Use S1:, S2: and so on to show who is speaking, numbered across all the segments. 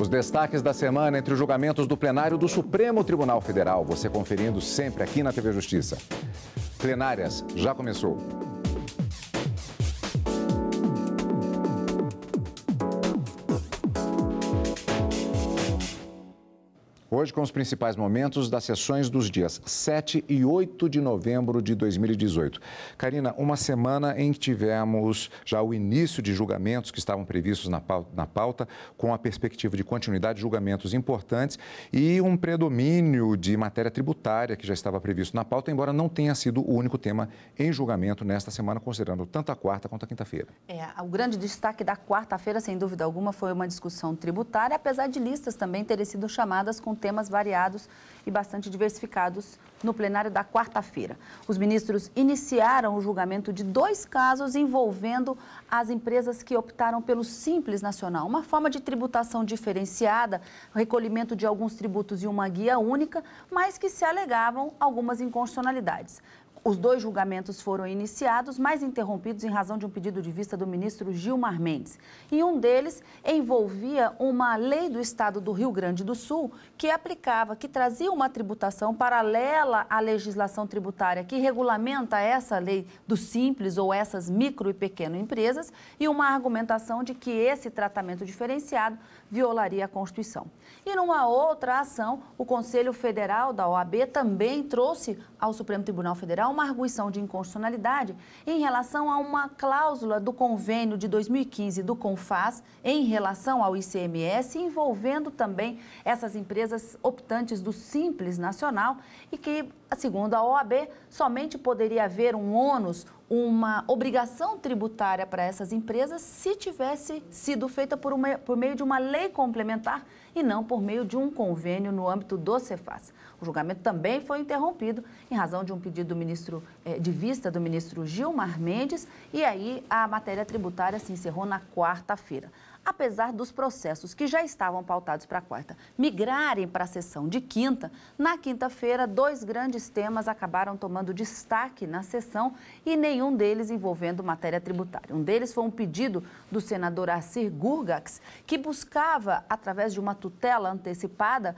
S1: Os destaques da semana entre os julgamentos do plenário do Supremo Tribunal Federal. Você conferindo sempre aqui na TV Justiça. Plenárias já começou. Hoje com os principais momentos das sessões dos dias 7 e 8 de novembro de 2018. Karina, uma semana em que tivemos já o início de julgamentos que estavam previstos na pauta, com a perspectiva de continuidade de julgamentos importantes e um predomínio de matéria tributária que já estava previsto na pauta, embora não tenha sido o único tema em julgamento nesta semana, considerando tanto a quarta quanto a quinta-feira.
S2: O grande destaque da quarta-feira, sem dúvida alguma, foi uma discussão tributária, apesar de listas também terem sido chamadas com temas variados e bastante diversificados no plenário da quarta-feira. Os ministros iniciaram o julgamento de 2 casos envolvendo as empresas que optaram pelo Simples Nacional, uma forma de tributação diferenciada, recolhimento de alguns tributos e uma guia única, mas que se alegavam algumas inconstitucionalidades. Os 2 julgamentos foram iniciados, mas interrompidos em razão de um pedido de vista do ministro Gilmar Mendes. E um deles envolvia uma lei do estado do Rio Grande do Sul que trazia uma tributação paralela à legislação tributária que regulamenta essa lei do Simples ou essas micro e pequeno empresas e uma argumentação de que esse tratamento diferenciado violaria a Constituição. E numa outra ação, o Conselho Federal da OAB também trouxe ao Supremo Tribunal Federal uma arguição de inconstitucionalidade em relação a uma cláusula do convênio de 2015 do CONFAS em relação ao ICMS, envolvendo também essas empresas optantes do Simples Nacional e que, segundo a OAB, somente poderia haver um ônus, uma obrigação tributária para essas empresas se tivesse sido feita por meio de uma lei complementar e não por meio de um convênio no âmbito do Cefaz. O julgamento também foi interrompido em razão de um pedido de vista do ministro Gilmar Mendes e aí a matéria tributária se encerrou na quarta-feira. Apesar dos processos que já estavam pautados para a quarta migrarem para a sessão de quinta, na quinta-feira 2 grandes temas acabaram tomando destaque na sessão e nenhum deles envolvendo matéria tributária. Um deles foi um pedido do senador Assir Gurgax, que buscava, através de uma tutela antecipada,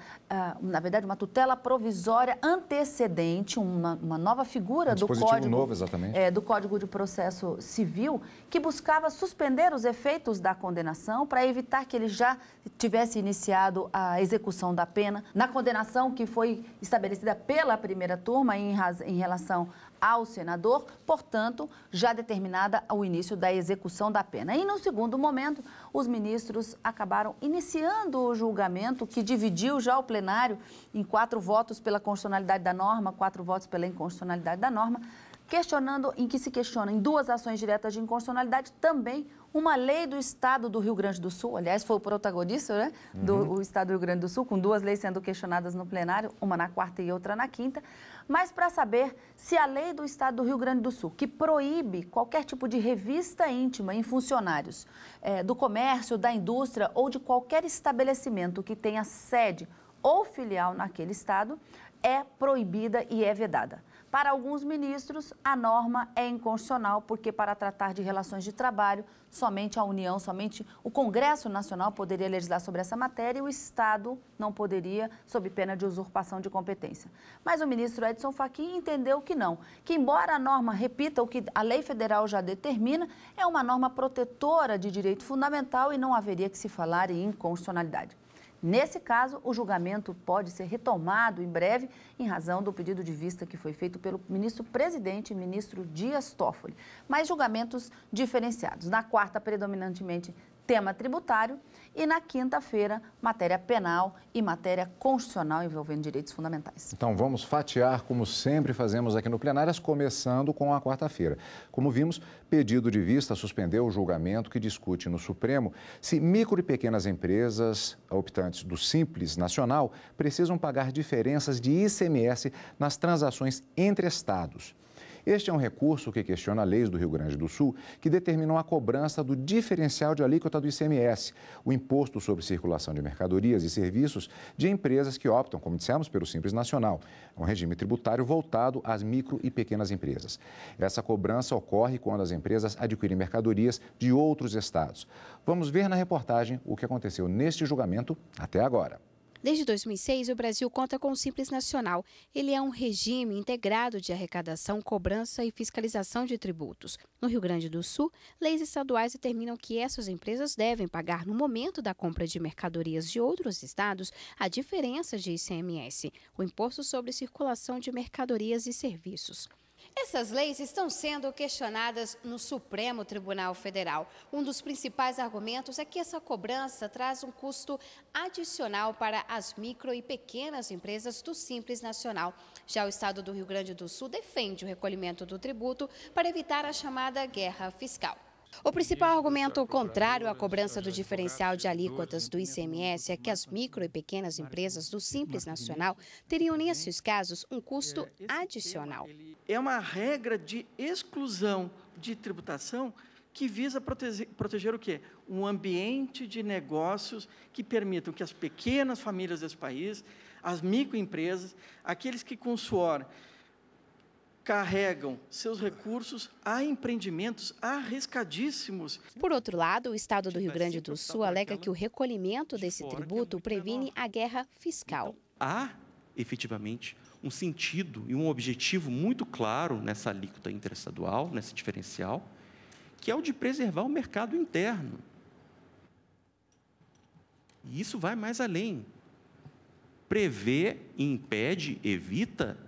S2: na verdade uma tutela provisória antecedente, uma nova figura do Código
S1: novo, exatamente.
S2: Do Código de Processo Civil, que buscava suspender os efeitos da condenação para evitar que ele já tivesse iniciado a execução da pena. Na condenação que foi estabelecida pela primeira turma em relação ao senador, portanto, já determinada o início da execução da pena. E no segundo momento, os ministros acabaram iniciando o julgamento que dividiu já o plenário em 4 votos pela constitucionalidade da norma, 4 votos pela inconstitucionalidade da norma, em que se questiona em 2 ações diretas de inconstitucionalidade também uma lei do Estado do Rio Grande do Sul, aliás, foi o protagonista, né, do Estado do Rio Grande do Sul, com 2 leis sendo questionadas no plenário, uma na quarta e outra na quinta, mas para saber se a lei do Estado do Rio Grande do Sul, que proíbe qualquer tipo de revista íntima em funcionários do comércio, da indústria ou de qualquer estabelecimento que tenha sede ou filial naquele estado, é proibida e é vedada. Para alguns ministros, a norma é inconstitucional, porque para tratar de relações de trabalho, somente a União, somente o Congresso Nacional poderia legislar sobre essa matéria e o Estado não poderia, sob pena de usurpação de competência. Mas o ministro Edson Fachin entendeu que não, que embora a norma repita o que a lei federal já determina, é uma norma protetora de direito fundamental e não haveria que se falar em inconstitucionalidade. Nesse caso, o julgamento pode ser retomado em breve em razão do pedido de vista que foi feito pelo ministro-presidente, ministro Dias Toffoli. Mas julgamentos diferenciados. Na quarta, predominantemente, tema tributário e na quinta-feira, matéria penal e matéria constitucional envolvendo direitos fundamentais.
S1: Então vamos fatiar, como sempre fazemos aqui no Plenárias, começando com a quarta-feira. Como vimos, pedido de vista suspendeu o julgamento que discute no Supremo se micro e pequenas empresas optantes do Simples Nacional precisam pagar diferenças de ICMS nas transações entre estados. Este é um recurso que questiona leis do Rio Grande do Sul que determinam a cobrança do diferencial de alíquota do ICMS, o Imposto sobre Circulação de Mercadorias e Serviços de empresas que optam, como dissemos, pelo Simples Nacional, um regime tributário voltado às micro e pequenas empresas. Essa cobrança ocorre quando as empresas adquirem mercadorias de outros estados. Vamos ver na reportagem o que aconteceu neste julgamento até agora.
S3: Desde 2006, o Brasil conta com o Simples Nacional. Ele é um regime integrado de arrecadação, cobrança e fiscalização de tributos. No Rio Grande do Sul, leis estaduais determinam que essas empresas devem pagar, no momento da compra de mercadorias de outros estados, a diferença de ICMS, o Imposto sobre Circulação de Mercadorias e Serviços. Essas leis estão sendo questionadas no Supremo Tribunal Federal. Um dos principais argumentos é que essa cobrança traz um custo adicional para as micro e pequenas empresas do Simples Nacional. Já o estado do Rio Grande do Sul defende o recolhimento do tributo para evitar a chamada guerra fiscal. O principal argumento contrário à cobrança do diferencial de alíquotas do ICMS é que as micro e pequenas empresas do Simples Nacional teriam, nesses casos, um custo adicional.
S4: É uma regra de exclusão de tributação que visa proteger o quê? Um ambiente de negócios que permitam que as pequenas famílias desse país, as microempresas, aqueles que com suor carregam seus recursos a empreendimentos arriscadíssimos.
S3: Por outro lado, o estado do Rio Grande do Sul alega que o recolhimento desse tributo previne a guerra fiscal.
S5: Então, há, efetivamente, um sentido e um objetivo muito claro nessa alíquota interestadual, nesse diferencial, que é o de preservar o mercado interno. E isso vai mais além. Prevê, impede, evita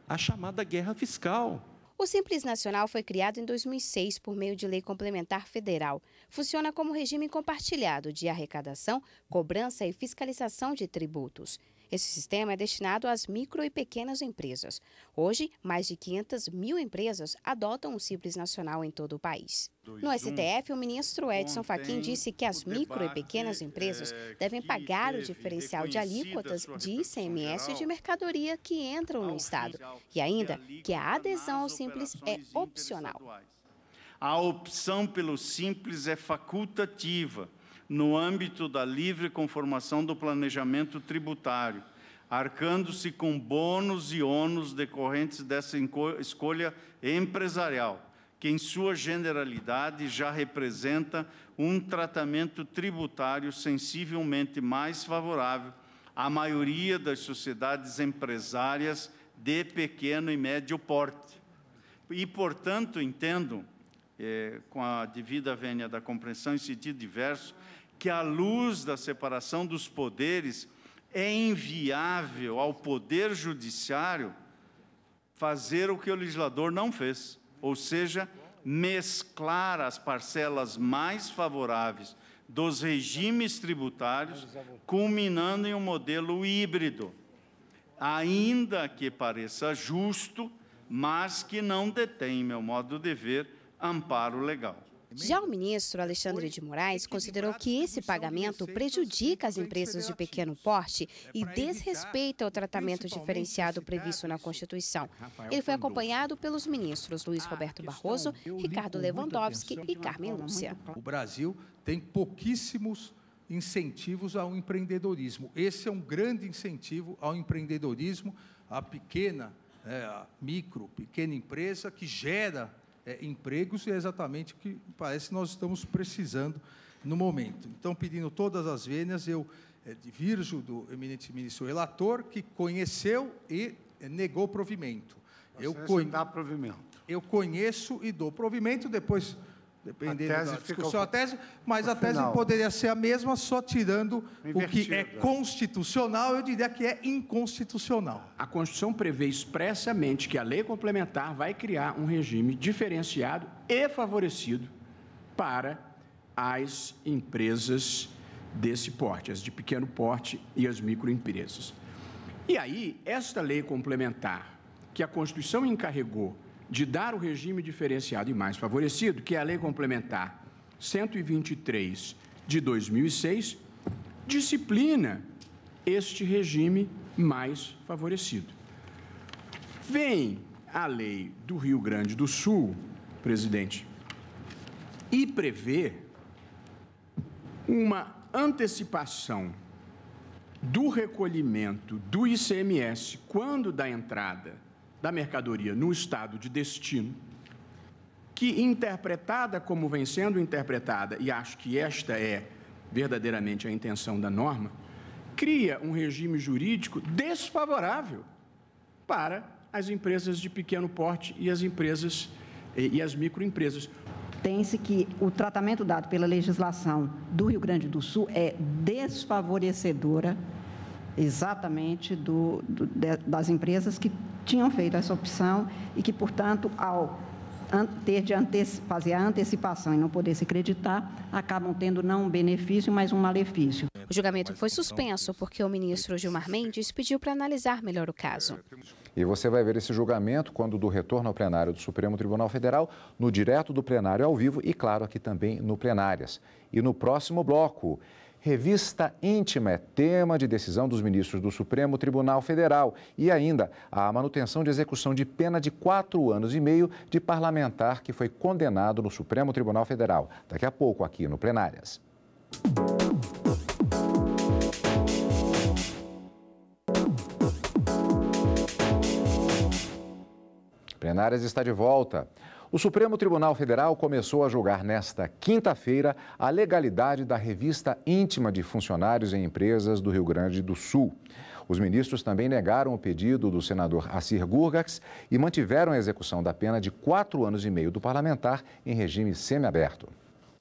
S5: a chamada guerra fiscal.
S3: O Simples Nacional foi criado em 2006 por meio de lei complementar federal. Funciona como regime compartilhado de arrecadação, cobrança e fiscalização de tributos. Esse sistema é destinado às micro e pequenas empresas. Hoje, mais de 500 mil empresas adotam o Simples Nacional em todo o país. No STF, o ministro Edson Fachin disse que as micro e pequenas empresas devem pagar o diferencial de alíquotas de ICMS de mercadoria que entram no estado. E ainda que a adesão ao Simples é opcional.
S6: A opção pelo Simples é facultativa, no âmbito da livre conformação do planejamento tributário, arcando-se com bônus e ônus decorrentes dessa escolha empresarial, que em sua generalidade já representa um tratamento tributário sensivelmente mais favorável à maioria das sociedades empresárias de pequeno e médio porte. E, portanto, entendo, com a devida vênia da compreensão em sentido diverso, que, à luz da separação dos poderes, é inviável ao Poder Judiciário fazer o que o legislador não fez, ou seja, mesclar as parcelas mais favoráveis dos regimes tributários, culminando em um modelo híbrido, ainda que pareça justo, mas que não detém, em meu modo de ver, amparo legal.
S3: Já o ministro Alexandre de Moraes considerou que esse pagamento prejudica as empresas de pequeno porte e desrespeita o tratamento diferenciado previsto na Constituição. Ele foi acompanhado pelos ministros Luiz Roberto Barroso, Ricardo Lewandowski e Carmen Lúcia.
S7: O Brasil tem pouquíssimos incentivos ao empreendedorismo. Esse é um grande incentivo ao empreendedorismo, à pequena, pequena empresa que gera empregos, e é exatamente o que parece que nós estamos precisando no momento. Então, pedindo todas as vênias, eu divirjo do eminente ministro relator, que conheceu e negou provimento.
S8: Dá provimento.
S7: Eu conheço e dou provimento, depois, dependendo da discussão, a tese, mas a tese poderia ser a mesma, só tirando o que é constitucional, eu diria que é inconstitucional.
S9: A Constituição prevê expressamente que a lei complementar vai criar um regime diferenciado e favorecido para as empresas desse porte, as de pequeno porte e as microempresas. E aí, esta lei complementar, que a Constituição encarregou de dar o regime diferenciado e mais favorecido, que é a Lei Complementar 123 de 2006, disciplina este regime mais favorecido. Vem a lei do Rio Grande do Sul, presidente, e prevê uma antecipação do recolhimento do ICMS quando da entrada da mercadoria no estado de destino, que, interpretada como vem sendo interpretada, e acho que esta é verdadeiramente a intenção da norma, cria um regime jurídico desfavorável para as empresas de pequeno porte e as empresas e as microempresas.
S10: Tem-se que o tratamento dado pela legislação do Rio Grande do Sul é desfavorecedora exatamente das empresas que tinham feito essa opção e que, portanto, ao ter de fazer a antecipação e não poder se creditar, acabam tendo não um benefício, mas um malefício.
S3: O julgamento foi suspenso porque o ministro Gilmar Mendes pediu para analisar melhor o caso.
S1: E você vai ver esse julgamento quando do retorno ao plenário do Supremo Tribunal Federal, no direto do plenário ao vivo e, claro, aqui também no Plenárias. E no próximo bloco, revista íntima é tema de decisão dos ministros do Supremo Tribunal Federal. E ainda, a manutenção de execução de pena de 4 anos e meio de parlamentar que foi condenado no Supremo Tribunal Federal. Daqui a pouco, aqui no Plenárias. Plenárias está de volta. O Supremo Tribunal Federal começou a julgar nesta quinta-feira a legalidade da revista íntima de funcionários em empresas do Rio Grande do Sul. Os ministros também negaram o pedido do senador Assir Gurgax e mantiveram a execução da pena de 4 anos e meio do parlamentar em regime semiaberto.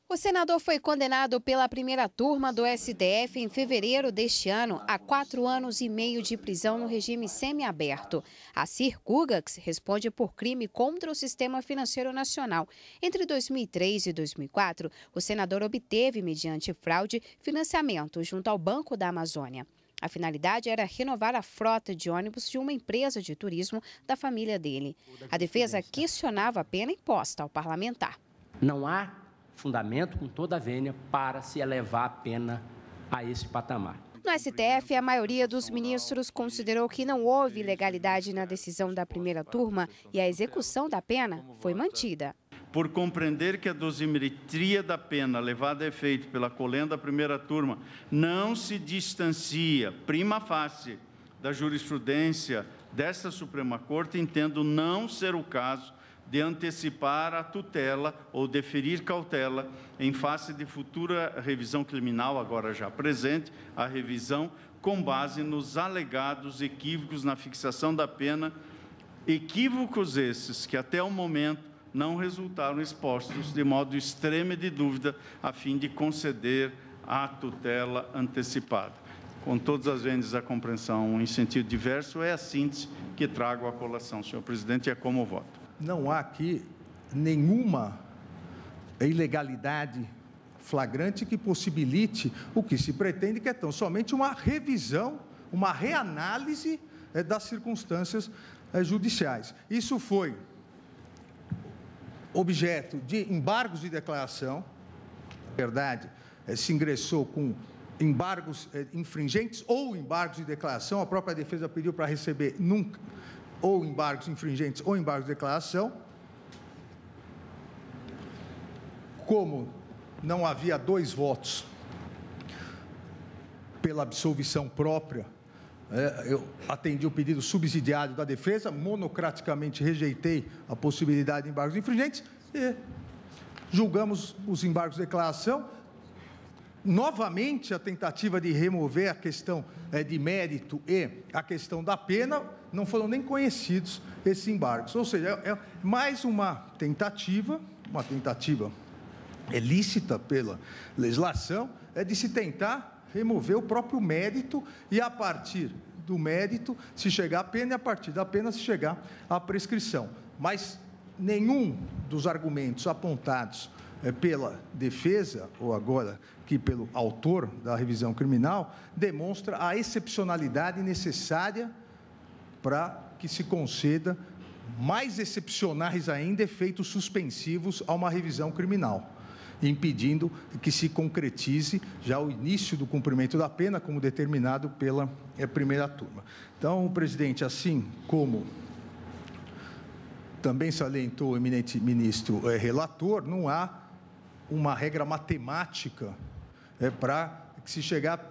S3: O senador foi condenado pela primeira turma do STF em fevereiro deste ano a 4 anos e meio de prisão no regime semiaberto. Assir Gurgax responde por crime contra o sistema financeiro nacional. Entre 2003 e 2004, o senador obteve, mediante fraude, financiamento junto ao Banco da Amazônia. A finalidade era renovar a frota de ônibus de uma empresa de turismo da família dele. A defesa questionava a pena imposta ao parlamentar.
S11: Não há fundamento com toda a vênia para se elevar a pena a esse patamar.
S3: No STF, a maioria dos ministros considerou que não houve ilegalidade na decisão da primeira turma e a execução da pena foi mantida.
S6: Por compreender que a dosimetria da pena levada a efeito pela colenda da primeira turma não se distancia, prima facie, da jurisprudência desta Suprema Corte, entendo não ser o caso de antecipar a tutela ou deferir cautela em face de futura revisão criminal, agora já presente, a revisão com base nos alegados equívocos na fixação da pena, equívocos esses que até o momento não resultaram expostos de modo extremo de dúvida a fim de conceder a tutela antecipada. Com todas as vendas da compreensão em sentido diverso, é a síntese que trago à colação, senhor presidente, e é como voto.
S7: Não há aqui nenhuma ilegalidade flagrante que possibilite o que se pretende, que é tão somente uma revisão, uma reanálise das circunstâncias judiciais. Isso foi objeto de embargos de declaração, na verdade, se ingressou com embargos infringentes ou embargos de declaração, a própria defesa pediu para receber nunca ou embargos infringentes ou embargos de declaração. Como não havia 2 votos pela absolvição própria, eu atendi o pedido subsidiário da defesa, monocraticamente rejeitei a possibilidade de embargos infringentes e julgamos os embargos de declaração. Novamente, a tentativa de remover a questão de mérito e a questão da pena, não foram nem conhecidos esses embargos. Ou seja, é mais uma tentativa lícita pela legislação, de se tentar remover o próprio mérito e, a partir do mérito, se chegar à pena e, a partir da pena, se chegar à prescrição. Mas nenhum dos argumentos apontados pela defesa, ou agora que pelo autor da revisão criminal, demonstra a excepcionalidade necessária para que se conceda mais excepcionais ainda efeitos suspensivos a uma revisão criminal, impedindo que se concretize já o início do cumprimento da pena, como determinado pela primeira turma. Então, presidente, assim como também salientou o eminente ministro relator, não há uma regra matemática para se chegar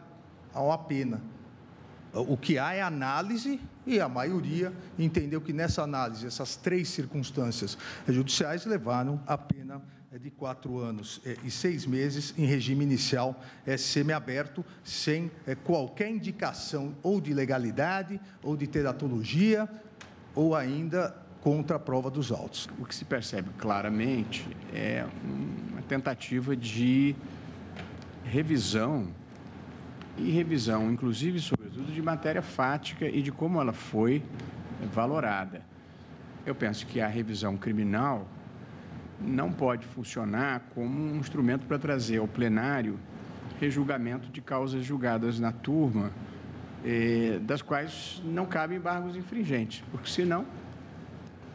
S7: a uma pena. O que há é análise e a maioria entendeu que nessa análise, essas 3 circunstâncias judiciais levaram a pena de 4 anos e 6 meses em regime inicial semiaberto, sem qualquer indicação ou de legalidade, ou de teratologia, ou ainda contra a prova dos autos.
S9: O que se percebe claramente é uma tentativa de revisão, inclusive, sobretudo, de matéria fática e de como ela foi valorada. Eu penso que a revisão criminal não pode funcionar como um instrumento para trazer ao plenário rejulgamento de causas julgadas na turma, das quais não cabem embargos infringentes, porque senão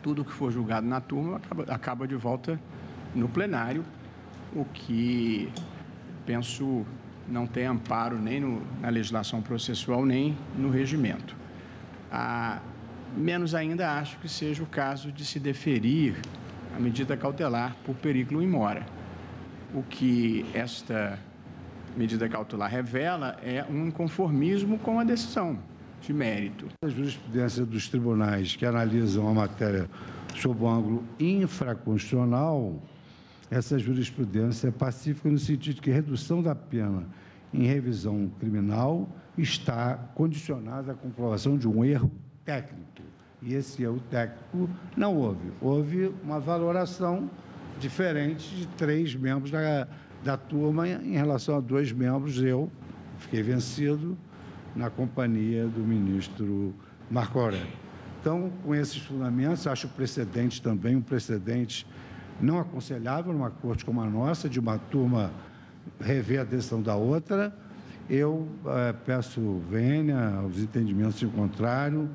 S9: tudo que for julgado na turma acaba de volta no plenário, o que penso não tem amparo nem na legislação processual, nem no regimento. Menos ainda acho que seja o caso de se deferir a medida cautelar por periculo in mora. O que esta medida cautelar revela é um inconformismo com a decisão de mérito.
S8: A jurisprudência dos tribunais que analisam a matéria sob o ângulo infraconstitucional, essa jurisprudência é pacífica no sentido de que redução da pena em revisão criminal está condicionada à comprovação de um erro técnico. E esse erro técnico não houve. Houve uma valoração diferente de 3 membros da turma em relação a 2 membros. Eu fiquei vencido na companhia do ministro Marco Aurélio. Então, com esses fundamentos, acho o precedente também um precedente não aconselhável numa corte como a nossa, de uma turma rever a decisão da outra. Eu peço vênia aos entendimentos em contrário.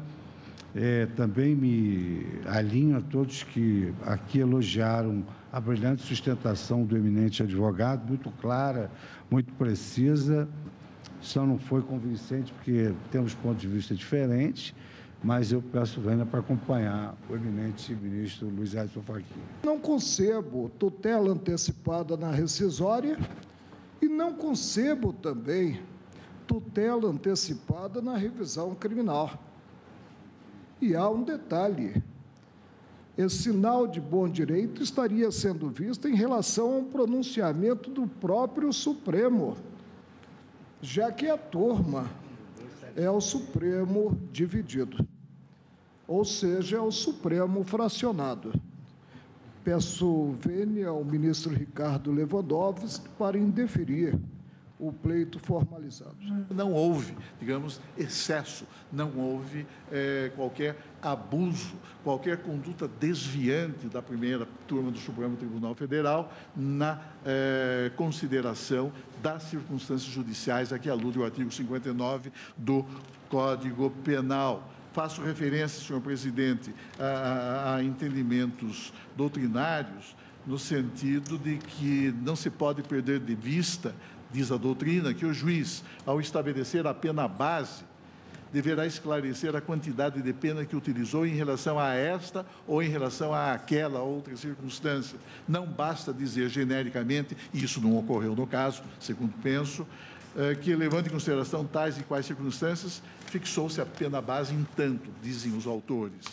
S8: Também me alinho a todos que aqui elogiaram a brilhante sustentação do eminente advogado, muito clara, muito precisa. Só não foi convincente porque temos pontos de vista diferentes, mas eu peço vênia para acompanhar o eminente ministro Luiz Edson Fachin.
S12: Não concebo tutela antecipada na rescisória e não concebo também tutela antecipada na revisão criminal. E há um detalhe: esse sinal de bom direito estaria sendo visto em relação a um pronunciamento do próprio Supremo, já que a turma é o Supremo dividido, ou seja, é o Supremo fracionado. Peço vênia ao ministro Ricardo Lewandowski para indeferir o pleito formalizado.
S13: Não houve, digamos, excesso, não houve qualquer abuso, qualquer conduta desviante da primeira turma do Supremo Tribunal Federal na consideração das circunstâncias judiciais a que alude o artigo 59 do Código Penal. Faço referência, senhor presidente, a entendimentos doutrinários, no sentido de que não se pode perder de vista, diz a doutrina, que o juiz, ao estabelecer a pena base, deverá esclarecer a quantidade de pena que utilizou em relação a esta ou em relação a aquela outra circunstância. Não basta dizer genericamente, e isso não ocorreu no caso, segundo penso, que, levando em consideração tais e quais circunstâncias, fixou-se a pena base em tanto, dizem os autores.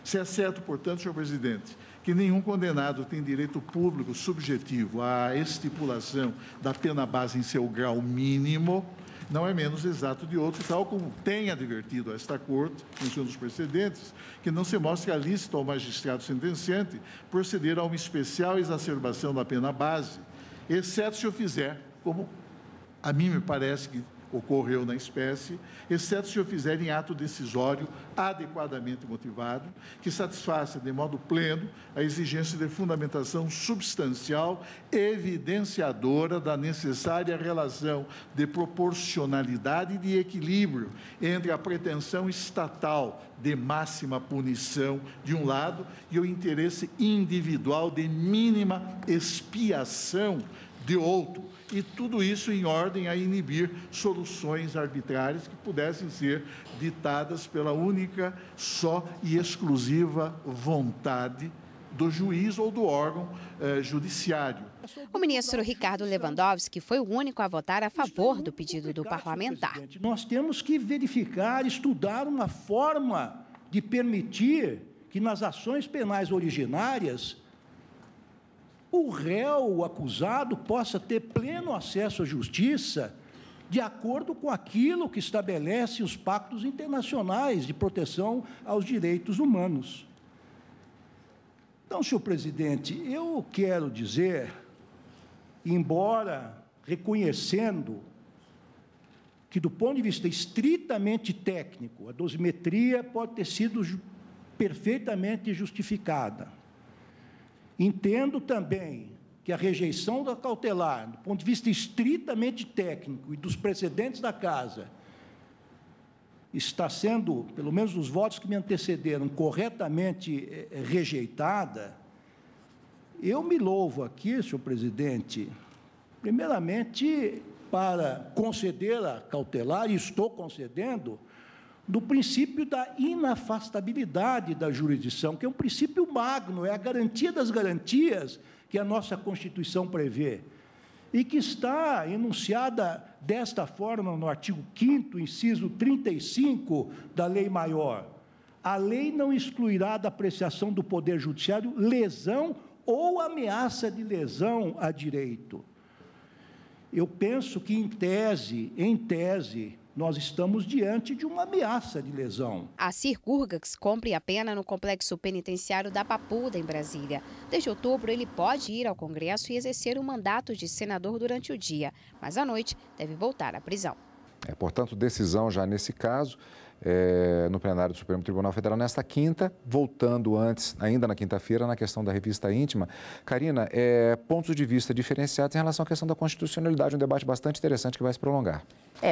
S13: Se é certo, portanto, senhor presidente, que nenhum condenado tem direito público subjetivo à estipulação da pena base em seu grau mínimo, não é menos exato de outro, tal como tem advertido a esta Corte, em seus precedentes, que não se mostre lícito ao magistrado sentenciante proceder a uma especial exacerbação da pena base, exceto se o fizer, como a mim me parece que ocorreu na espécie, exceto se o fizer em ato decisório adequadamente motivado, que satisfaça de modo pleno a exigência de fundamentação substancial evidenciadora da necessária relação de proporcionalidade e de equilíbrio entre a pretensão estatal de máxima punição, de um lado, e o interesse individual de mínima expiação, de outro. E tudo isso em ordem a inibir soluções arbitrárias que pudessem ser ditadas pela única, só e exclusiva vontade do juiz ou do órgão judiciário.
S3: O ministro Ricardo Lewandowski foi o único a votar a favor do pedido do parlamentar.
S14: Nós temos que verificar, estudar uma forma de permitir que nas ações penais originárias o réu, o acusado, possa ter pleno acesso à justiça de acordo com aquilo que estabelece os pactos internacionais de proteção aos direitos humanos. Então, senhor presidente, eu quero dizer, embora reconhecendo que, do ponto de vista estritamente técnico, a dosimetria pode ter sido perfeitamente justificada. Entendo também que a rejeição da cautelar, do ponto de vista estritamente técnico e dos precedentes da Casa, está sendo, pelo menos nos votos que me antecederam, corretamente rejeitada. Eu me louvo aqui, senhor presidente, primeiramente para conceder a cautelar, e estou concedendo, do princípio da inafastabilidade da jurisdição, que é um princípio magno, é a garantia das garantias que a nossa Constituição prevê, e que está enunciada desta forma no artigo 5º, inciso 35 da Lei Maior. A lei não excluirá da apreciação do Poder Judiciário lesão ou ameaça de lesão a direito. Eu penso que, em tese, nós estamos diante de uma ameaça de lesão.
S3: Assir Gurgax cumpre a pena no complexo penitenciário da Papuda, em Brasília. Desde outubro, ele pode ir ao Congresso e exercer o mandato de senador durante o dia, mas à noite deve voltar à prisão.
S1: Portanto, decisão já nesse caso, no plenário do Supremo Tribunal Federal nesta quinta, voltando antes, ainda na quinta-feira, na questão da revista íntima. Karina, pontos de vista diferenciados em relação à questão da constitucionalidade, um debate bastante interessante que vai se prolongar.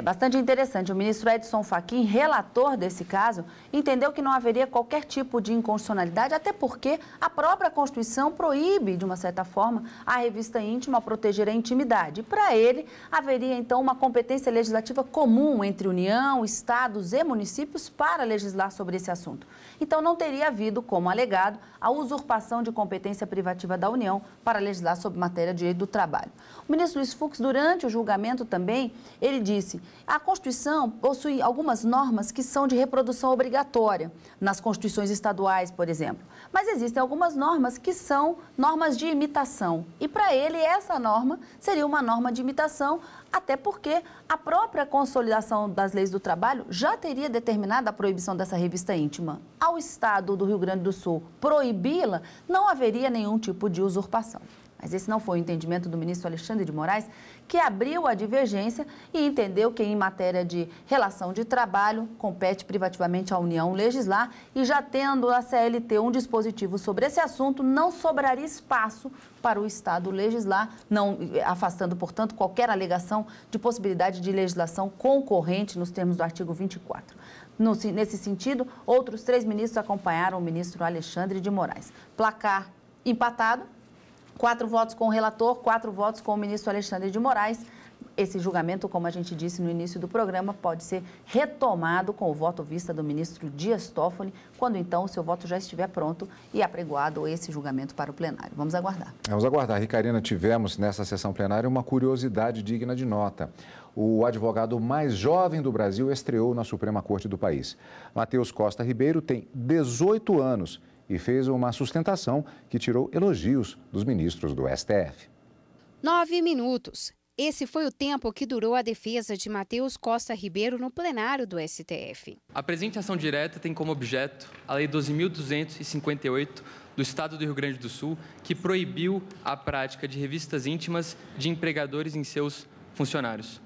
S2: Bastante interessante. O ministro Edson Fachin, relator desse caso, entendeu que não haveria qualquer tipo de inconstitucionalidade, até porque a própria Constituição proíbe, de uma certa forma, a revista íntima a proteger a intimidade. Para ele, haveria, então, uma competência legislativa comum entre União, Estados e municípios para legislar sobre esse assunto. Então, não teria havido, como alegado, a usurpação de competência privativa da União para legislar sobre matéria de direito do trabalho. O ministro Luiz Fux, durante o julgamento também, ele disse: a Constituição possui algumas normas que são de reprodução obrigatória, nas constituições estaduais, por exemplo. Mas existem algumas normas que são normas de imitação. E para ele, essa norma seria uma norma de imitação, até porque a própria consolidação das leis do trabalho já teria determinado a proibição dessa revista íntima. Ao Estado do Rio Grande do Sul proibi-la, não haveria nenhum tipo de usurpação. Mas esse não foi o entendimento do ministro Alexandre de Moraes, que abriu a divergência e entendeu que, em matéria de relação de trabalho, compete privativamente à União legislar, e já tendo a CLT um dispositivo sobre esse assunto, não sobraria espaço para o Estado legislar, não afastando, portanto, qualquer alegação de possibilidade de legislação concorrente nos termos do artigo 24. Nesse sentido, outros 3 ministros acompanharam o ministro Alexandre de Moraes. Placar empatado. 4 votos com o relator, 4 votos com o ministro Alexandre de Moraes. Esse julgamento, como a gente disse no início do programa, pode ser retomado com o voto vista do ministro Dias Toffoli, quando então o seu voto já estiver pronto e apregoado esse julgamento para o plenário. Vamos aguardar.
S1: Vamos aguardar. Ricarina, tivemos nessa sessão plenária uma curiosidade digna de nota. O advogado mais jovem do Brasil estreou na Suprema Corte do país. Matheus Costa Ribeiro tem 18 anos e fez uma sustentação que tirou elogios dos ministros do STF.
S3: 9 minutos. Esse foi o tempo que durou a defesa de Matheus Costa Ribeiro no plenário do STF.
S15: A presente ação direta tem como objeto a Lei 12.258 do Estado do Rio Grande do Sul, que proibiu a prática de revistas íntimas de empregadores em seus funcionários.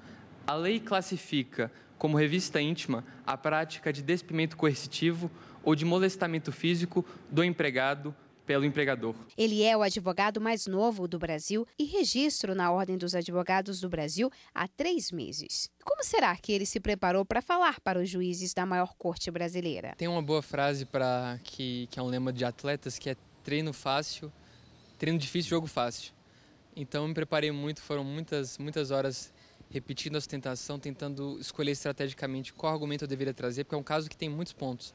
S15: A lei classifica como revista íntima a prática de despimento coercitivo ou de molestamento físico do empregado pelo empregador.
S3: Ele é o advogado mais novo do Brasil e registro na Ordem dos Advogados do Brasil há 3 meses. Como será que ele se preparou para falar para os juízes da maior corte brasileira?
S15: Tem uma boa frase que é um lema de atletas, que é treino fácil, treino difícil, jogo fácil. Então, eu me preparei muito, foram muitas horas repetindo a sustentação, tentando escolher estrategicamente qual argumento eu deveria trazer, porque é um caso que tem muitos pontos.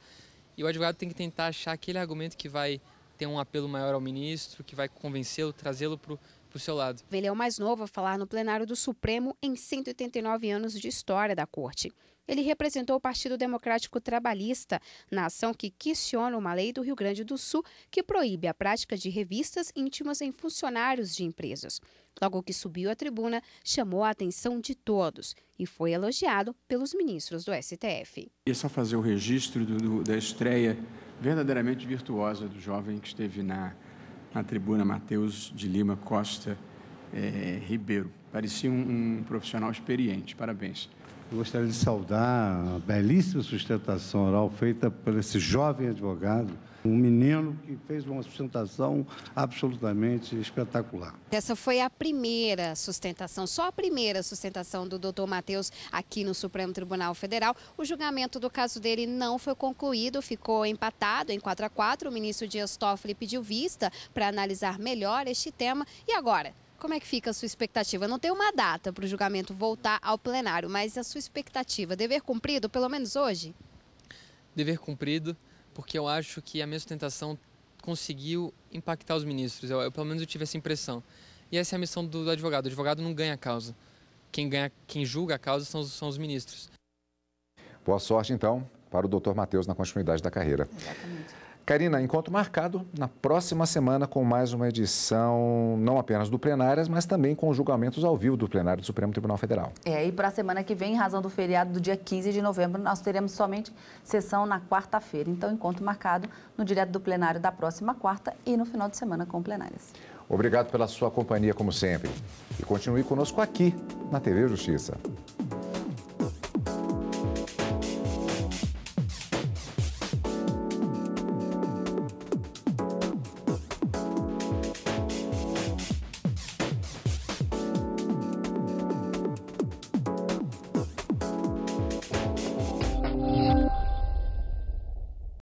S15: E o advogado tem que tentar achar aquele argumento que vai ter um apelo maior ao ministro, que vai convencê-lo, trazê-lo para o seu lado.
S3: Ele é o mais novo a falar no plenário do Supremo em 189 anos de história da Corte. Ele representou o Partido Democrático Trabalhista na ação que questiona uma lei do Rio Grande do Sul que proíbe a prática de revistas íntimas em funcionários de empresas. Logo que subiu à tribuna, chamou a atenção de todos e foi elogiado pelos ministros do STF.
S9: E só fazer o registro da estreia verdadeiramente virtuosa do jovem que esteve na tribuna, Matheus de Lima Costa Ribeiro. Parecia um profissional experiente. Parabéns.
S8: Eu gostaria de saudar a belíssima sustentação oral feita por esse jovem advogado, um menino que fez uma sustentação absolutamente espetacular.
S3: Essa foi a primeira sustentação, só a primeira sustentação do doutor Matheus aqui no Supremo Tribunal Federal. O julgamento do caso dele não foi concluído, ficou empatado em 4-4. O ministro Dias Toffoli pediu vista para analisar melhor este tema. E agora? Como é que fica a sua expectativa? Não tem uma data para o julgamento voltar ao plenário, mas a sua expectativa, dever cumprido, pelo menos hoje?
S15: Dever cumprido, porque eu acho que a minha sustentação conseguiu impactar os ministros. Eu pelo menos eu tive essa impressão. E essa é a missão do advogado. O advogado não ganha a causa. Quem julga a causa são os ministros.
S1: Boa sorte, então, para o doutor Matheus na continuidade da carreira.
S2: Exatamente.
S1: Karina, encontro marcado na próxima semana com mais uma edição, não apenas do Plenárias, mas também com os julgamentos ao vivo do Plenário do Supremo Tribunal Federal.
S2: E para a semana que vem, em razão do feriado do dia 15 de novembro, nós teremos somente sessão na quarta-feira. Então, encontro marcado no direto do plenário da próxima quarta e no final de semana com Plenárias.
S1: Obrigado pela sua companhia, como sempre. E continue conosco aqui na TV Justiça.